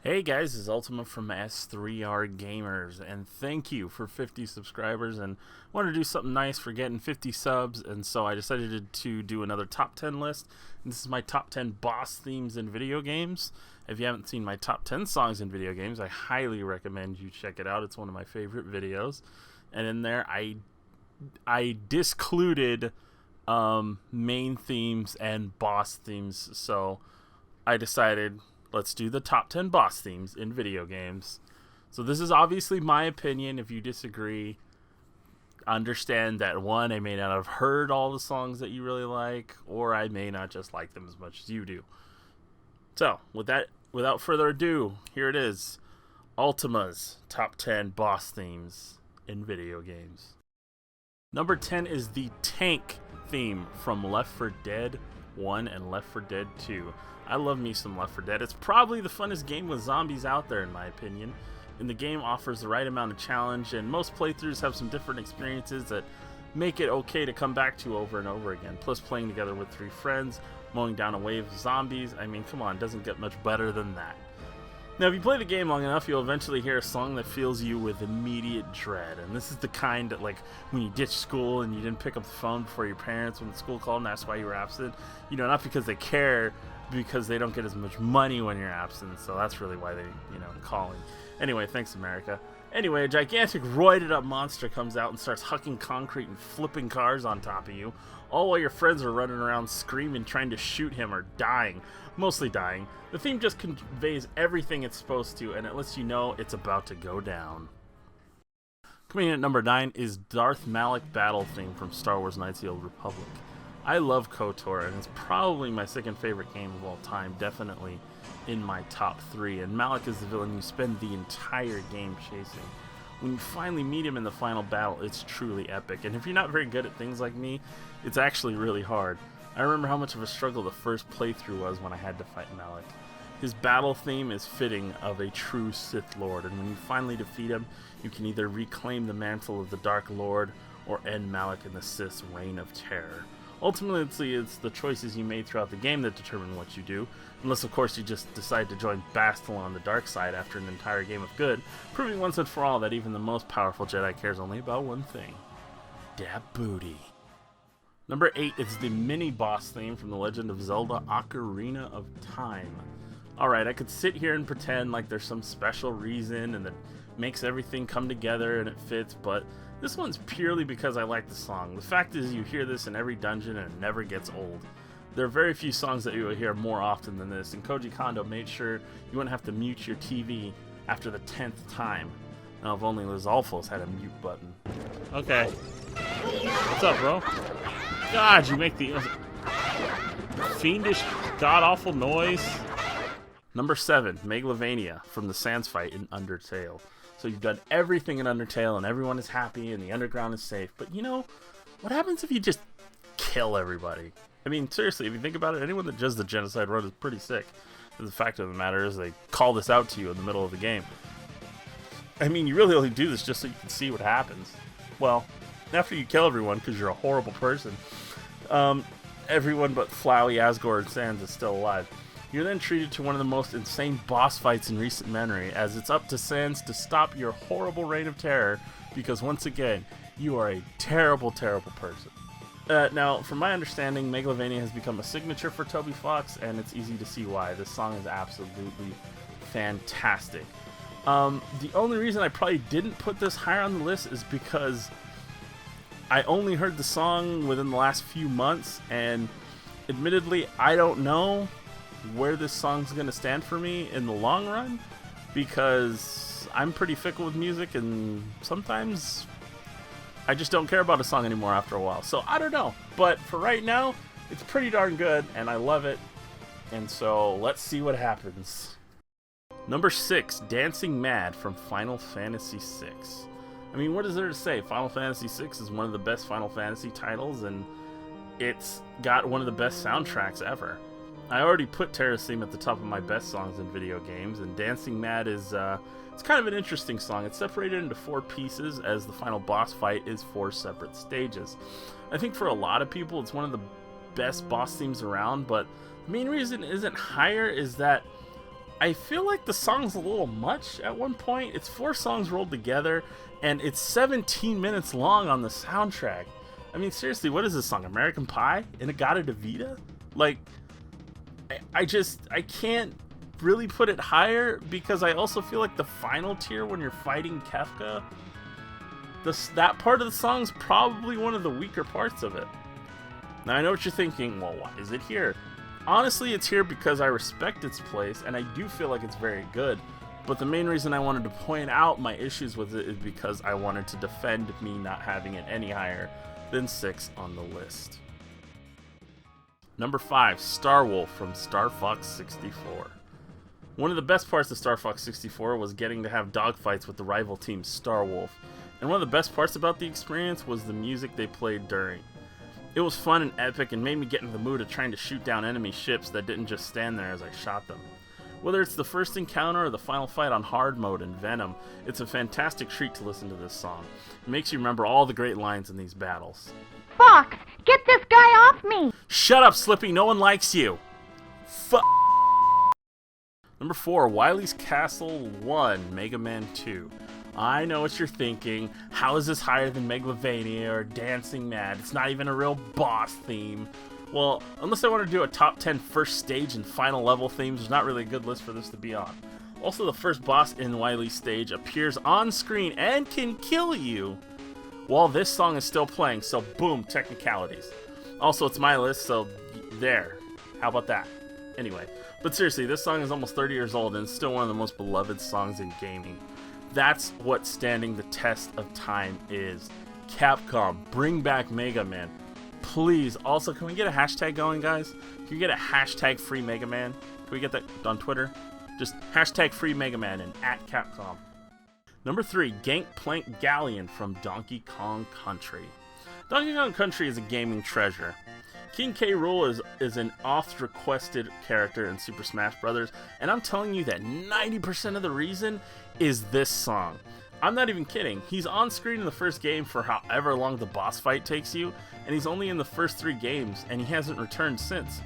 Hey guys, this is Ultima from S3R Gamers, and thank you for 50 subscribers, and wanted to do something nice for getting 50 subs, and so I decided to do another top 10 list. And this is my top 10 boss themes in video games. If you haven't seen my top 10 songs in video games, I highly recommend you check it out. It's one of my favorite videos. And in there, I discluded main themes and boss themes, so I decided let's do the top 10 boss themes in video games. So this is obviously my opinion. If you disagree, understand that one, I may not have heard all the songs that you really like, or I may not just like them as much as you do. So without further ado, here it is. Ultima's top 10 boss themes in video games. Number 10 is the tank theme from Left 4 Dead 1 and Left 4 Dead 2. I love me some Left 4 Dead. It's probably the funnest game with zombies out there in my opinion. And the game offers the right amount of challenge, and most playthroughs have some different experiences that make it okay to come back to over and over again. Plus playing together with 3 friends, mowing down a wave of zombies, I mean come on, doesn't get much better than that. Now if you play the game long enough, you'll eventually hear a song that fills you with immediate dread. And this is the kind that, like, when you ditch school and you didn't pick up the phone before your parents when the school called and asked why you were absent, you know, not because they care, because they don't get as much money when you're absent, so that's really why they, calling. Anyway, thanks America. Anyway, a gigantic roided up monster comes out and starts hucking concrete and flipping cars on top of you, all while your friends are running around screaming, trying to shoot him or dying. Mostly dying. The theme just conveys everything it's supposed to, and it lets you know it's about to go down. Coming in at number 9 is Darth Malak battle theme from Star Wars Knights of the Old Republic. I love KOTOR, and it's probably my second favorite game of all time, definitely in my top 3, and Malak is the villain you spend the entire game chasing. When you finally meet him in the final battle, it's truly epic, and if you're not very good at things like me, it's actually really hard. I remember how much of a struggle the first playthrough was when I had to fight Malak. His battle theme is fitting of a true Sith Lord, and when you finally defeat him, you can either reclaim the mantle of the Dark Lord or end Malak and the Sith's reign of terror. Ultimately, it's the choices you made throughout the game that determine what you do, unless of course you just decide to join Bastila on the dark side after an entire game of good, proving once and for all that even the most powerful Jedi cares only about one thing: dab booty. Number 8 is the mini-boss theme from The Legend of Zelda Ocarina of Time. Alright, I could sit here and pretend like there's some special reason and that makes everything come together and it fits, but this one's purely because I like the song. The fact is, you hear this in every dungeon and it never gets old. There are very few songs that you will hear more often than this, and Koji Kondo made sure you wouldn't have to mute your TV after the 10th time. Now, if only Liz Alphos had a mute button. Okay. What's up, bro? God, you make the fiendish, god-awful noise. Number 7, Megalomania from the Sans fight in Undertale. So you've done everything in Undertale and everyone is happy and the underground is safe. But you know, what happens if you just kill everybody? I mean, seriously, if you think about it, anyone that does the genocide run is pretty sick. The fact of the matter is they call this out to you in the middle of the game. I mean, you really only do this just so you can see what happens. Well, after you kill everyone because you're a horrible person, everyone but Flowey, Asgore, and Sans is still alive. You're then treated to one of the most insane boss fights in recent memory, as it's up to Sans to stop your horrible reign of terror, because once again, you are a terrible, terrible person. Now, from my understanding, Megalovania has become a signature for Toby Fox, and it's easy to see why. This song is absolutely fantastic. The only reason I probably didn't put this higher on the list is because I only heard the song within the last few months, and admittedly, I don't know where this song's going to stand for me in the long run, because I'm pretty fickle with music, and sometimes I just don't care about a song anymore after a while. So I don't know, but for right now, it's pretty darn good, and I love it, and so let's see what happens. Number 6, Dancing Mad from Final Fantasy VI. I mean, what is there to say? Final Fantasy VI is one of the best Final Fantasy titles, and it's got one of the best soundtracks ever. I already put Terra's theme at the top of my best songs in video games, and Dancing Mad is, it's kind of an interesting song. It's separated into 4 pieces, as the final boss fight is 4 separate stages. I think for a lot of people, it's one of the best boss themes around, but the main reason it isn't higher is that I feel like the song's a little much at one point. It's 4 songs rolled together, and it's 17 minutes long on the soundtrack. I mean, seriously, what is this song? American Pie? In-A-Gadda-Da-Vida? Like, I can't really put it higher, because I also feel like the final tier when you're fighting Kefka, that part of the song's probably one of the weaker parts of it. Now, I know what you're thinking, well, why is it here? Honestly, it's here because I respect its place, and I do feel like it's very good. But the main reason I wanted to point out my issues with it is because I wanted to defend me not having it any higher than 6 on the list. Number 5, Star Wolf from Star Fox 64. One of the best parts of Star Fox 64 was getting to have dogfights with the rival team Star Wolf. And one of the best parts about the experience was the music they played during. It was fun and epic and made me get into the mood of trying to shoot down enemy ships that didn't just stand there as I shot them. Whether it's the first encounter or the final fight on hard mode in Venom, it's a fantastic treat to listen to this song. It makes you remember all the great lines in these battles. Fox, get this guy off me! Shut up, Slippy, no one likes you! Number 4, Wileys Castle 1, Mega Man 2. I know what you're thinking. How is this higher than Megalomania or Dancing Mad? It's not even a real boss theme. Well, unless I want to do a top 10 first stage and final level themes, there's not really a good list for this to be on. Also, the first boss in Wileys stage appears on screen and can kill you while this song is still playing, so boom, technicalities. Also, it's my list, so there. How about that? Anyway, but seriously, this song is almost 30 years old and it's still one of the most beloved songs in gaming. That's what standing the test of time is. Capcom, bring back Mega Man. Please. Also, can we get a hashtag going, guys? Can you get a hashtag free Mega Man? Can we get that on Twitter? Just hashtag free Mega Man and at Capcom. Number 3, Gangplank Galleon from Donkey Kong Country. Donkey Kong Country is a gaming treasure. King K. Rool is an oft-requested character in Super Smash Bros., and I'm telling you that 90% of the reason is this song. I'm not even kidding. He's on screen in the first game for however long the boss fight takes you, and he's only in the first 3 games, and he hasn't returned since.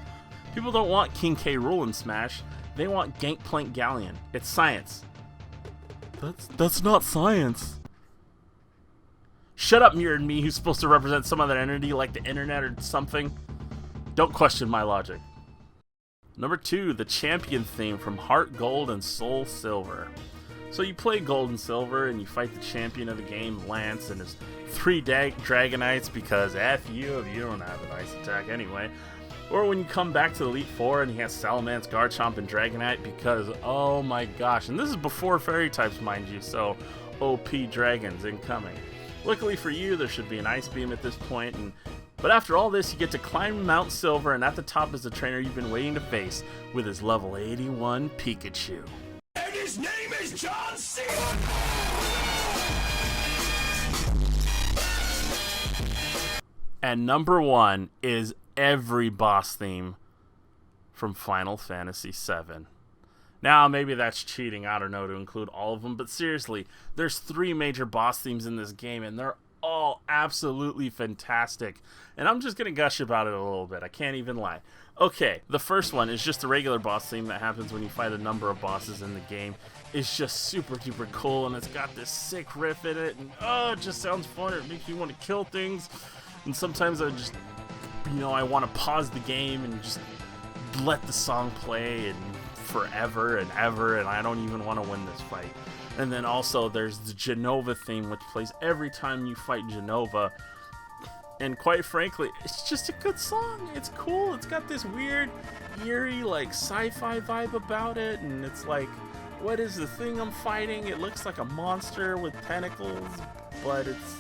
People don't want King K. Rool in Smash, they want Gangplank Galleon. It's science. That's not science. Shut up, Mirrored Me, who's supposed to represent some other entity like the internet or something. Don't question my logic. Number 2, the Champion theme from Heart Gold and Soul Silver. So you play Gold and Silver and you fight the champion of the game, Lance, and his 3 Dragonites because F you if you don't have an ice attack anyway. Or when you come back to Elite 4 and he has Salamence, Garchomp, and Dragonite because, oh my gosh, and this is before fairy types, mind you, so OP dragons incoming. Luckily for you, there should be an Ice Beam at this point, but after all this, you get to climb Mount Silver, and at the top is the trainer you've been waiting to face with his level 81 Pikachu. And his name is John C. And number 1 is every boss theme from Final Fantasy VII. Now, maybe that's cheating, I don't know, to include all of them, but seriously, there's 3 major boss themes in this game, and they're all absolutely fantastic. And I'm just going to gush about it a little bit, I can't even lie. Okay, the first one is just a regular boss theme that happens when you fight a number of bosses in the game. It's just super duper cool, and it's got this sick riff in it, and it just sounds fun, it makes you want to kill things. And sometimes I just, I want to pause the game and just let the song play and forever and ever, and I don't even want to win this fight. And then also there's the Genova theme, which plays every time you fight Genova. And quite frankly, it's just a good song. It's cool. It's got this weird, eerie, like sci-fi vibe about it, and it's like, what is the thing I'm fighting? It looks like a monster with tentacles, but it's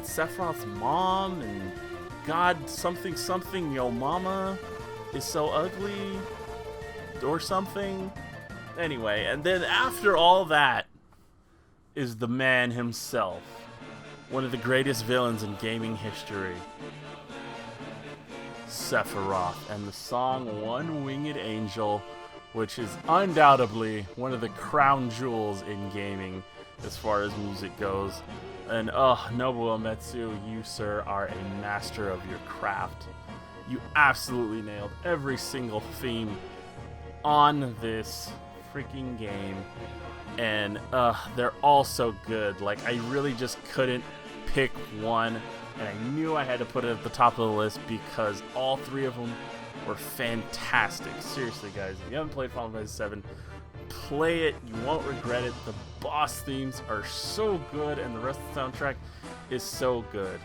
Sephiroth's mom, and God something something yo mama is so ugly or something. Anyway, and then after all that is the man himself, one of the greatest villains in gaming history, Sephiroth, and the song One Winged Angel, which is undoubtedly one of the crown jewels in gaming as far as music goes. And Nobuo Uematsu, you, sir, are a master of your craft. You absolutely nailed every single theme on this freaking game, and they're all so good. Like, I really just couldn't pick one, and I knew I had to put it at the top of the list because all three of them were fantastic. Seriously, guys, if you haven't played Final Fantasy VII, play it. You won't regret it. The boss themes are so good, and the rest of the soundtrack is so good.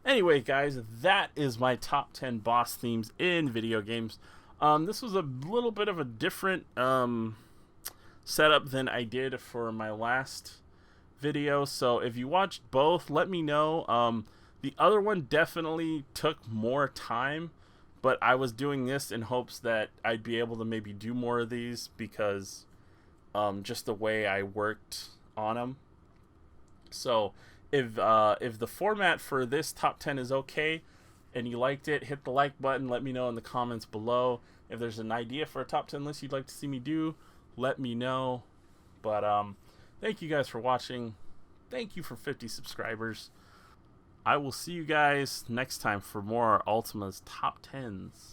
Anyway, guys, that is my top 10 boss themes in video games. This was a little bit of a different setup than I did for my last video, so if you watched both, let me know. The other one definitely took more time, but I was doing this in hopes that I'd be able to maybe do more of these because just the way I worked on them. So if the format for this top 10 is okay and you liked it, hit the like button. Let me know in the comments below. If there's an idea for a top 10 list you'd like to see me do, let me know. But thank you guys for watching. Thank you for 50 subscribers. I will see you guys next time for more Ultima's top 10s.